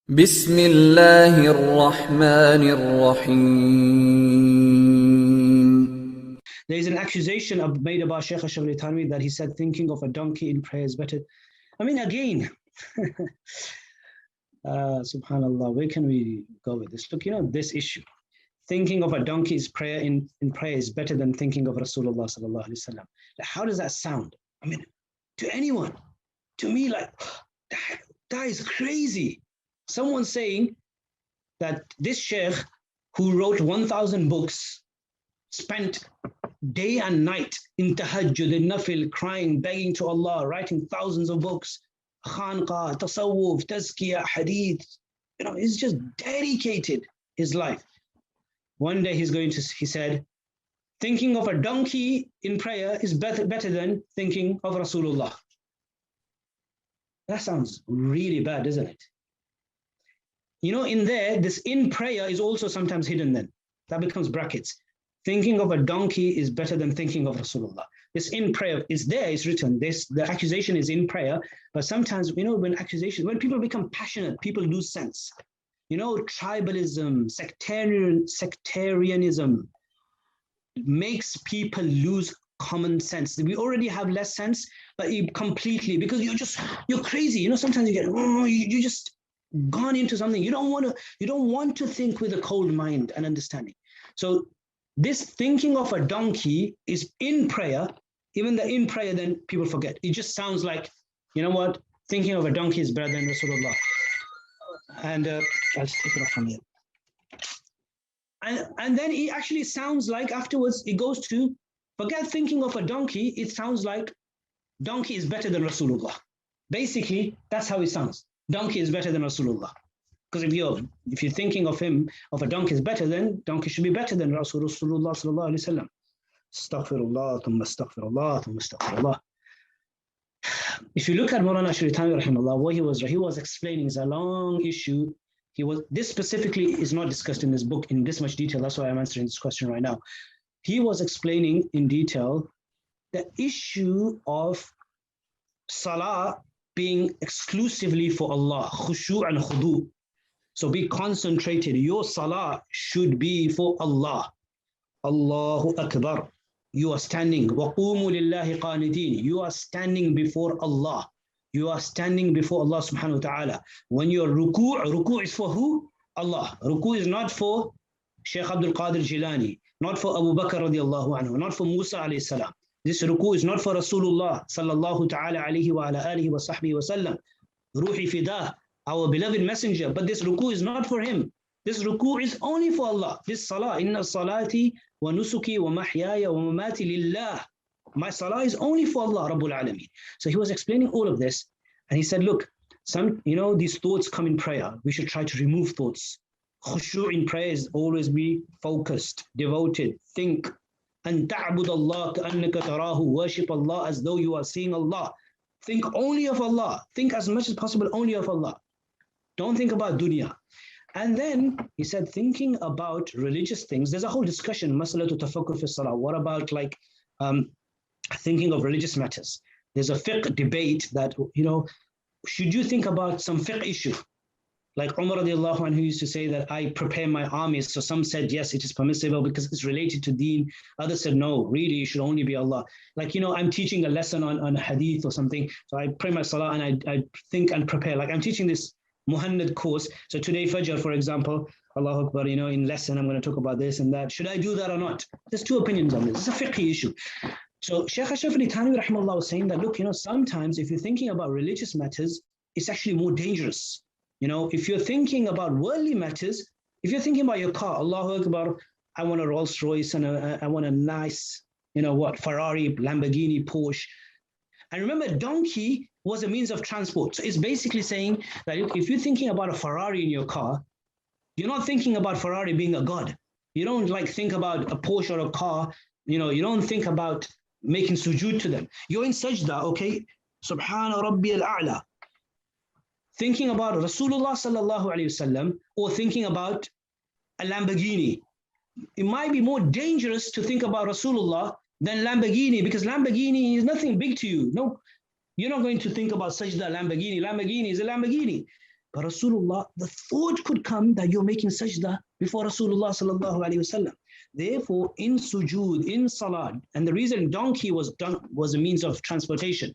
بسم الله الرحمن الرحيم. There is an accusation made about Sheikh Ashrafi that he said thinking of a donkey in prayer is better. I mean, again, subhanallah, where can we go with this? Look, this issue. Thinking of a donkey's prayer in prayer is better than thinking of Rasulullah sallallahu alaihi wasallam. How does that sound? I mean, to anyone, to me, like, that is crazy. Someone saying that this Sheikh who wrote 1,000 books, spent day and night in tahajjud, in nafil, crying, begging to Allah, writing thousands of books, khanqa, tasawwuf, tazkiyah, hadith, he's just dedicated his life. One day he said, thinking of a donkey in prayer is better than thinking of Rasulullah. That sounds really bad, doesn't it? In there, this in prayer is also sometimes hidden then. That becomes brackets. Thinking of a donkey is better than thinking of Rasulullah. This in prayer is there, it's written. The accusation is in prayer, but sometimes, when people become passionate, people lose sense. Tribalism, sectarianism makes people lose common sense. We already have less sense, but completely, because you're crazy. Sometimes you get, you just gone into something. You don't want to think with a cold mind and understanding. So this thinking of a donkey is in prayer. Even the in prayer, then people forget. It just sounds like, thinking of a donkey is better than Rasulullah. And I'll just take it off from here. And then it actually sounds like afterwards it goes to forget thinking of a donkey. It sounds like donkey is better than Rasulullah. Basically, that's how it sounds. Donkey is better than Rasulullah. Because if you're thinking of a donkey is better, then donkey should be better than Rasulullah sallallahu alaihi wasallam. Astaghfirullah, thumma astaghfirullah, thumma astaghfirullah. If you look at Mawlana Ashrafi rahimahullah, what he was explaining is a long issue. This specifically is not discussed in this book in this much detail. That's why I'm answering this question right now. He was explaining in detail the issue of salah being exclusively for Allah, khushu' and khudu. So be concentrated. Your salah should be for Allah. Allahu Akbar. You are standing. وَقُومُوا لِلَّهِ قَانِتِينَ. You are standing before Allah. You are standing before Allah subhanahu wa ta'ala. When you're ruku' is for who? Allah. Ruku' is not for Shaykh Abdul Qadir Jilani, not for Abu Bakr radiallahu anhu, not for Musa alayhi salam. This ruku' is not for Rasulullah sallallahu ta'ala alayhi wa ala alihi wa sahbihi wa sallam. Ruhi fidah, our beloved messenger. But this ruku' is not for him. This ruku' is only for Allah. This salah, inna salati wa nusuki wa mahyaya wa mamati lillah. My salah is only for Allah, Rabbul Alameen. So he was explaining all of this. And he said, look, these thoughts come in prayer. We should try to remove thoughts. Khushu' in prayer is always be focused, devoted, think. And ta'bud Allah ka'annaka tarahu. Worship Allah as though you are seeing Allah. Think only of Allah. Think as much as possible only of Allah. Don't think about dunya. And then he said, thinking about religious things, there's a whole discussion, mas'alatu tafakkur fi salah. What about thinking of religious matters? There's a fiqh debate that, should you think about some fiqh issue? Like Umar radiallahu anhu used to say that I prepare my armies. So some said, yes, it is permissible because it's related to deen. Others said, no, really, it should only be Allah. Like, I'm teaching a lesson on a hadith or something. So I pray my salah and I think and prepare. Like I'm teaching this Muhammad course. So today, Fajr, for example, Allahu Akbar, in lesson, I'm going to talk about this and that. Should I do that or not? There's two opinions on this. It's a fiqh issue. So Shaykh Ashrafi rahimahullah was saying that, look, sometimes if you're thinking about religious matters, it's actually more dangerous. If you're thinking about worldly matters, if you're thinking about your car, Allahu Akbar, I want a Rolls Royce and I want a nice, Ferrari, Lamborghini, Porsche. And remember, donkey was a means of transport. So it's basically saying that if you're thinking about a Ferrari in your car, you're not thinking about Ferrari being a god. You don't think about a Porsche or a car. You don't think about making sujood to them. You're in sajda, okay? Subhana Rabbi al-A'la. Thinking about Rasulullah sallallahu alayhi wasallam or thinking about a Lamborghini. It might be more dangerous to think about Rasulullah than Lamborghini, because Lamborghini is nothing big to you. No, you're not going to think about sajda Lamborghini. Lamborghini is a Lamborghini. But Rasulullah, the thought could come that you're making sajda before Rasulullah sallallahu alaihi wasallam. Therefore, in sujood, in salat, and the reason donkey was a means of transportation,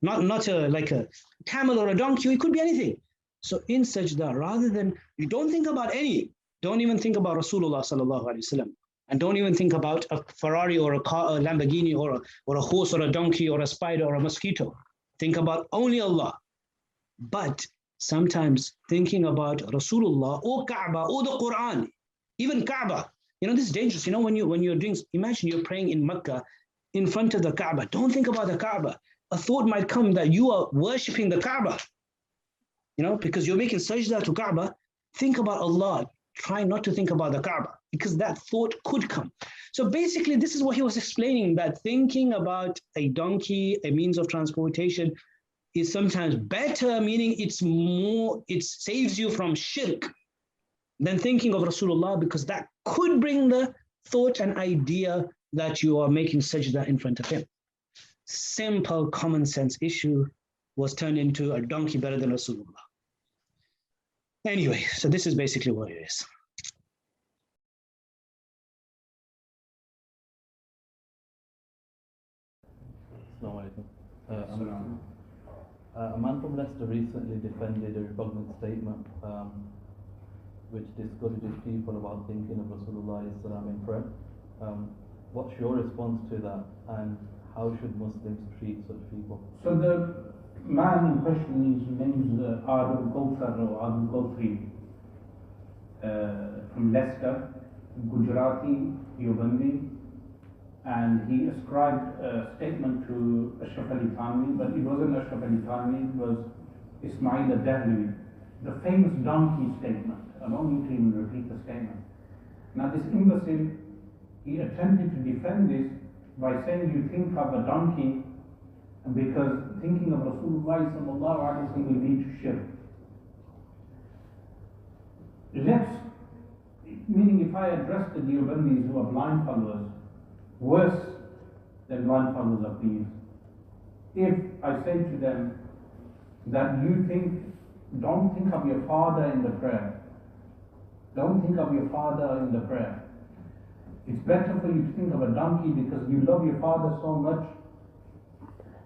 not like a camel or a donkey, it could be anything. So in sajda, rather than, you don't think about don't even think about Rasulullah sallallahu alaihi wasallam, and don't even think about a Ferrari or a car, a Lamborghini or a horse or a donkey or a spider or a mosquito. Think about only Allah. But sometimes thinking about Rasulullah or Kaaba or the Quran, even Kaaba, this is dangerous. When you're doing, imagine you're praying in Mecca in front of the Kaaba. Don't think about the Kaaba. A thought might come that you are worshipping the Kaaba, because you're making sajda to Kaaba. Think about Allah. Try not to think about the Kaaba, because that thought could come. So basically, this is what he was explaining, that thinking about a donkey, a means of transportation, is sometimes better, meaning it saves you from shirk than thinking of Rasulullah, because that could bring the thought and idea that you are making sajda in front of him. Simple common sense issue was turned into a donkey better than Rasulullah. Anyway, so this is basically what it is. Assalamu alaikum. A man from Leicester recently defended a repugnant statement which discourages people about thinking of Rasulullah in prayer. What's your response to that, and how should Muslims treat such people? So the man in question, his name is Adil Gauthar or Adil Gauthri, from Leicester, Gujarati, Diyobendhi, and he ascribed a statement to Ashraf Ali Thanvi, but it wasn't Ashraf Ali Thanvi, it was Ismail al-Dahlawi, the famous donkey statement. I don't need to even repeat the statement. Now this imbecile, he attempted to defend this by saying you think of a donkey because thinking of Rasulullah sallallahu alaihi wasallam will lead to shirk. Meaning if I address the Diobendis who are blind followers, worse than blind followers of these, if I say to them that don't think of your father in the prayer, don't think of your father in the prayer. It's better for you to think of a donkey because you love your father so much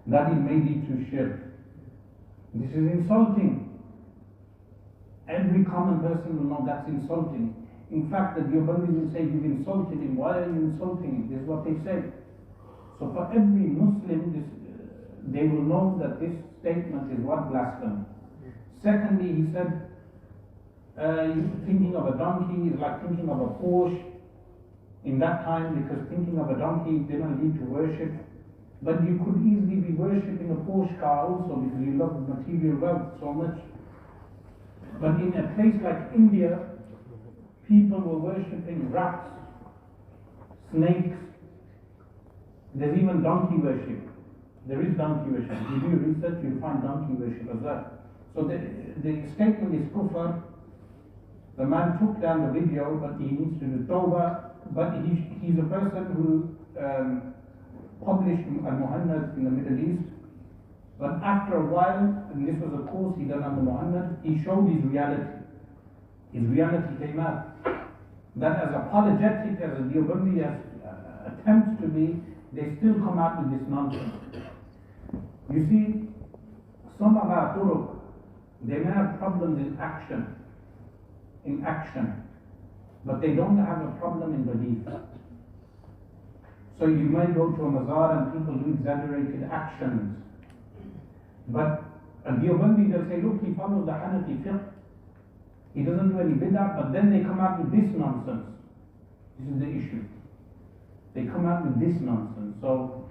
that it may lead to shirk. This is insulting. Every common person will know that's insulting. In fact, the Diyobendis will say, you've insulted him. Why are you insulting him? This is what they say. So for every Muslim, they will know that this statement is what blasphemy. Secondly, he said, thinking of a donkey is like thinking of a Porsche in that time, because thinking of a donkey didn't lead to worship. But you could easily be worshipping a Porsche car also because you love material wealth so much. But in a place like India, people were worshipping rats, snakes. There's even donkey worship. There is donkey worship. If you do research, you'll find donkey worship as well. So the statement is kufr. The man took down the video, but he needs to do tawbah. But he's a person who published Al-Muhannad in the Middle East. But after a while, and this was a course he done on the Muhannad, he showed his reality. His reality came out. That as apologetic as a Diyobandi attempts to be, they still come out with this nonsense. You see, some of our turuq, they may have problems in action, but they don't have a problem in belief. So you might go to a mazar and people do exaggerated actions. But a Diyobandi, they'll say, look, he follows the Hanafi fiqh. He doesn't do any bid'ah, but then they come out with this nonsense. This is the issue. They come out with this nonsense. So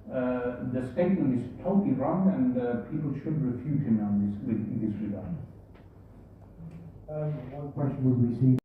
the statement is totally wrong, and people should refute him on this, in this regard. One question was received.